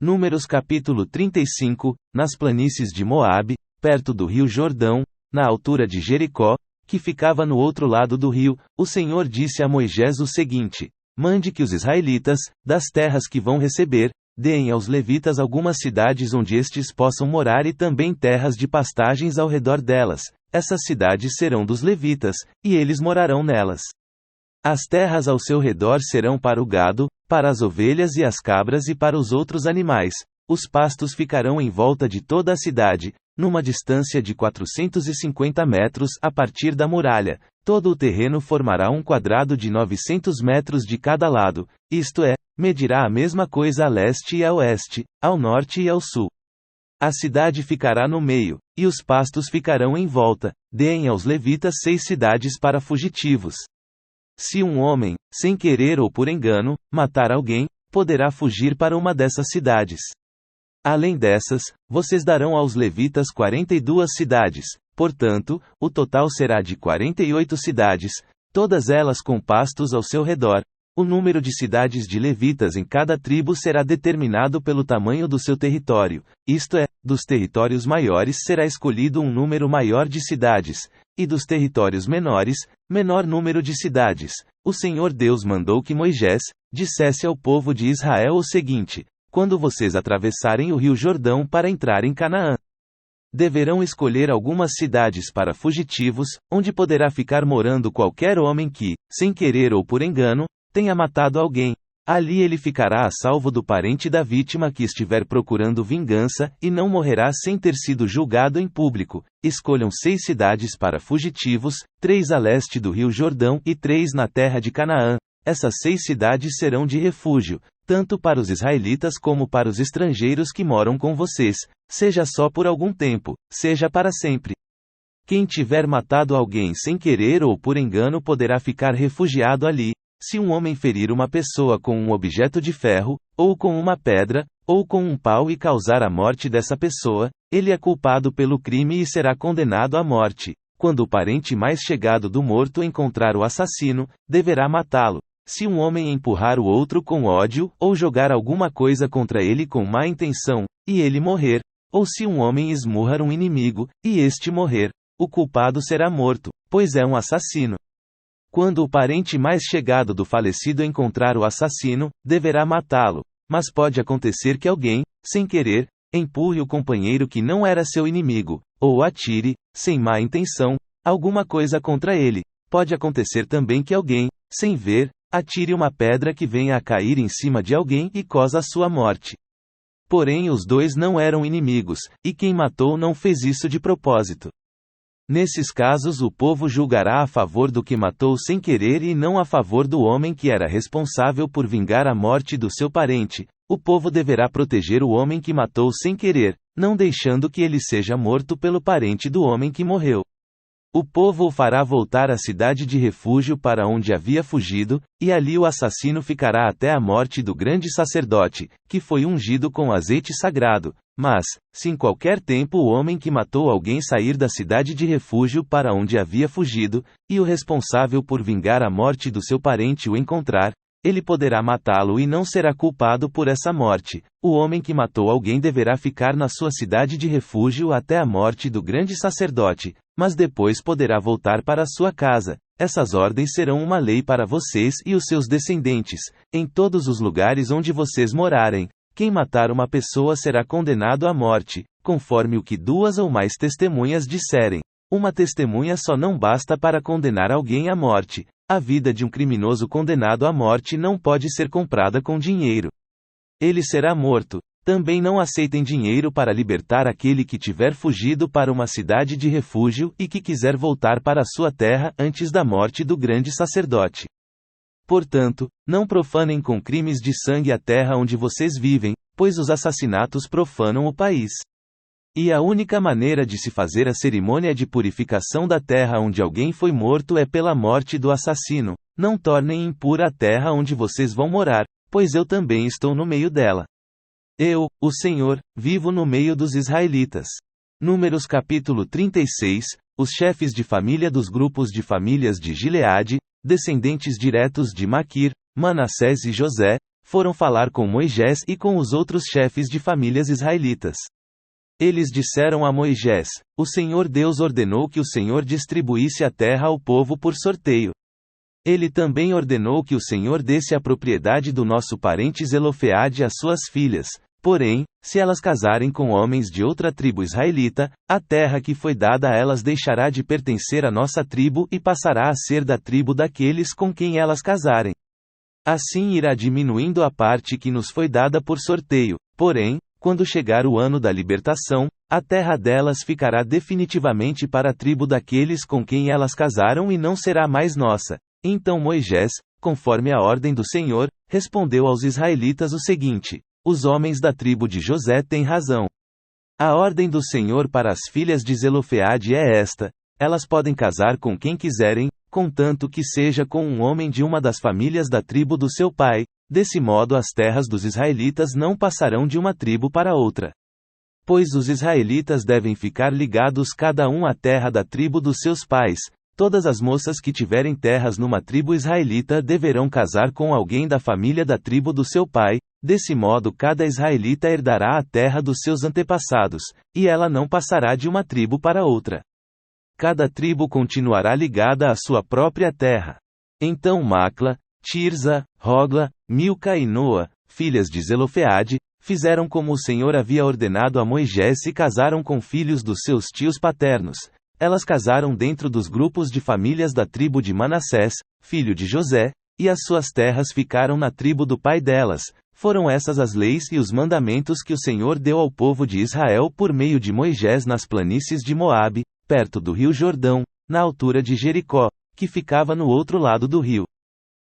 Números capítulo 35, nas planícies de Moabe, perto do rio Jordão, na altura de Jericó, que ficava no outro lado do rio, o Senhor disse a Moisés o seguinte: mande que os israelitas, das terras que vão receber, deem aos levitas algumas cidades onde estes possam morar e também terras de pastagens ao redor delas. Essas cidades serão dos levitas, e eles morarão nelas. As terras ao seu redor serão para o gado, para as ovelhas e as cabras e para os outros animais. Os pastos ficarão em volta de toda a cidade, numa distância de 450 metros a partir da muralha. Todo o terreno formará um quadrado de 900 metros de cada lado, isto é, medirá a mesma coisa a leste e a oeste, ao norte e ao sul. A cidade ficará no meio, e os pastos ficarão em volta. Deem aos levitas 6 cidades para fugitivos. Se um homem, sem querer ou por engano, matar alguém, poderá fugir para uma dessas cidades. Além dessas, vocês darão aos levitas 42 cidades, portanto, o total será de 48 cidades, todas elas com pastos ao seu redor. O número de cidades de levitas em cada tribo será determinado pelo tamanho do seu território, isto é, dos territórios maiores será escolhido um número maior de cidades, e dos territórios menores, menor número de cidades. O Senhor Deus mandou que Moisés dissesse ao povo de Israel o seguinte: quando vocês atravessarem o rio Jordão para entrar em Canaã, deverão escolher algumas cidades para fugitivos, onde poderá ficar morando qualquer homem que, sem querer ou por engano, tenha matado alguém. Ali ele ficará a salvo do parente da vítima que estiver procurando vingança, e não morrerá sem ter sido julgado em público. Escolham 6 cidades para fugitivos, 3 a leste do rio Jordão e 3 na terra de Canaã. Essas 6 cidades serão de refúgio, tanto para os israelitas como para os estrangeiros que moram com vocês, seja só por algum tempo, seja para sempre. Quem tiver matado alguém sem querer ou por engano poderá ficar refugiado ali. Se um homem ferir uma pessoa com um objeto de ferro, ou com uma pedra, ou com um pau e causar a morte dessa pessoa, ele é culpado pelo crime e será condenado à morte. Quando o parente mais chegado do morto encontrar o assassino, deverá matá-lo. Se um homem empurrar o outro com ódio, ou jogar alguma coisa contra ele com má intenção, e ele morrer, ou se um homem esmurrar um inimigo, e este morrer, o culpado será morto, pois é um assassino. Quando o parente mais chegado do falecido encontrar o assassino, deverá matá-lo. Mas pode acontecer que alguém, sem querer, empurre o companheiro que não era seu inimigo, ou atire, sem má intenção, alguma coisa contra ele. Pode acontecer também que alguém, sem ver, atire uma pedra que venha a cair em cima de alguém e cause a sua morte. Porém os dois não eram inimigos, e quem matou não fez isso de propósito. Nesses casos o povo julgará a favor do que matou sem querer e não a favor do homem que era responsável por vingar a morte do seu parente. O povo deverá proteger o homem que matou sem querer, não deixando que ele seja morto pelo parente do homem que morreu. O povo o fará voltar à cidade de refúgio para onde havia fugido, e ali o assassino ficará até a morte do grande sacerdote, que foi ungido com azeite sagrado. Mas, se em qualquer tempo o homem que matou alguém sair da cidade de refúgio para onde havia fugido, e o responsável por vingar a morte do seu parente o encontrar, ele poderá matá-lo e não será culpado por essa morte. O homem que matou alguém deverá ficar na sua cidade de refúgio até a morte do grande sacerdote, mas depois poderá voltar para sua casa. Essas ordens serão uma lei para vocês e os seus descendentes, em todos os lugares onde vocês morarem. Quem matar uma pessoa será condenado à morte, conforme o que 2 ou mais testemunhas disserem. Uma testemunha só não basta para condenar alguém à morte. A vida de um criminoso condenado à morte não pode ser comprada com dinheiro. Ele será morto. Também não aceitem dinheiro para libertar aquele que tiver fugido para uma cidade de refúgio e que quiser voltar para sua terra antes da morte do grande sacerdote. Portanto, não profanem com crimes de sangue a terra onde vocês vivem, pois os assassinatos profanam o país. E a única maneira de se fazer a cerimônia de purificação da terra onde alguém foi morto é pela morte do assassino. Não tornem impura a terra onde vocês vão morar, pois eu também estou no meio dela. Eu, o Senhor, vivo no meio dos israelitas. Números capítulo 36, os chefes de família dos grupos de famílias de Gileade, descendentes diretos de Maquir, Manassés e José, foram falar com Moisés e com os outros chefes de famílias israelitas. Eles disseram a Moisés: O Senhor Deus ordenou que o Senhor distribuísse a terra ao povo por sorteio. Ele também ordenou que o Senhor desse a propriedade do nosso parente Zelofeade às suas filhas. Porém, se elas casarem com homens de outra tribo israelita, a terra que foi dada a elas deixará de pertencer à nossa tribo e passará a ser da tribo daqueles com quem elas casarem. Assim irá diminuindo a parte que nos foi dada por sorteio. Porém, quando chegar o ano da libertação, a terra delas ficará definitivamente para a tribo daqueles com quem elas casaram e não será mais nossa. Então Moisés, conforme a ordem do Senhor, respondeu aos israelitas o seguinte: Os homens da tribo de José têm razão. A ordem do Senhor para as filhas de Zelofeade é esta: elas podem casar com quem quiserem, contanto que seja com um homem de uma das famílias da tribo do seu pai. Desse modo as terras dos israelitas não passarão de uma tribo para outra. Pois os israelitas devem ficar ligados cada um à terra da tribo dos seus pais. Todas as moças que tiverem terras numa tribo israelita deverão casar com alguém da família da tribo do seu pai. Desse modo cada israelita herdará a terra dos seus antepassados, e ela não passará de uma tribo para outra. Cada tribo continuará ligada à sua própria terra. Então Macla, Tirza, Rogla, Milca e Noa, filhas de Zelofeade, fizeram como o Senhor havia ordenado a Moisés e casaram com filhos dos seus tios paternos. Elas casaram dentro dos grupos de famílias da tribo de Manassés, filho de José, e as suas terras ficaram na tribo do pai delas. Foram essas as leis e os mandamentos que o Senhor deu ao povo de Israel por meio de Moisés nas planícies de Moabe, perto do rio Jordão, na altura de Jericó, que ficava no outro lado do rio.